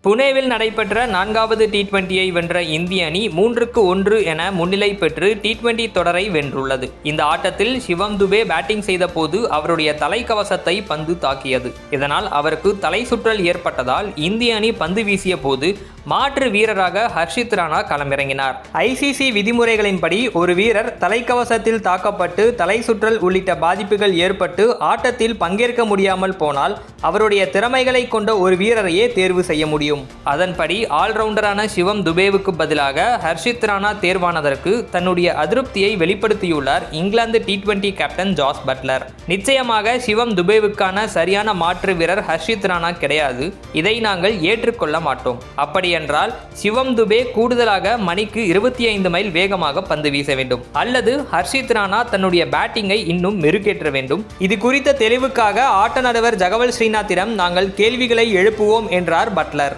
புனேவில் நடைபெற்ற 4வது T20ஐ வென்ற இந்திய அணி 3-1 என முன்னிலை பெற்று T20 தொடரை வென்றுள்ளது. இந்த ஆட்டத்தில் சிவம் துபே பேட்டிங் செய்த போது அவருடைய தலைக்கவசத்தை பந்து தாக்கியது. இதனால் அவருக்கு தலை சுற்றல் ஏற்பட்டதால் இந்திய அணி பந்து வீசிய போது மாற்று வீரராக ஹர்ஷித் ராணா களமிறங்கினார். ICC விதிமுறைகளின்படி ஒரு வீரர் தலைக்கவசத்தில் தாக்கப்பட்டு தலை சுற்றல் உள்ளிட்ட பாதிப்புகள் ஏற்பட்டு ஆட்டத்தில் பங்கேற்க முடியாமல் போனால் அவருடைய திறமைகளை கொண்ட ஒரு வீரரையே தேர்வு செய்ய முடியும். அதன்படி ஆல்ரவுண்டரான சிவம் துபேவுக்கு பதிலாக ஹர்ஷித் ராணா தேர்வானதற்கு தன்னுடைய அதிருப்தியை வெளிப்படுத்தியுள்ளார் England T20 captain Jos Buttler. நிச்சயமாக சிவம் துபேவுக்கான சரியான மாற்று வீரர் ஹர்ஷித் ராணா கிடையாது. இதை நாங்கள் ஏற்றுக்கொள்ள மாட்டோம். அப்படி என்றால் சிவம் துபே கூடுதலாக மணிக்கு 25 மைல் வேகமாக பந்து வீச வேண்டும் அல்லது ஹர்ஷித் ராணா தன்னுடைய பேட்டிங்கை இன்னும் மெருகேற்ற வேண்டும். இது குறித்த தெளிவுக்காக ஆட்ட நடுவர் ஜகவல் ஸ்ரீநாத்திடம் நாங்கள் கேள்விகளை எழுப்புவோம் என்றார் பட்லர்.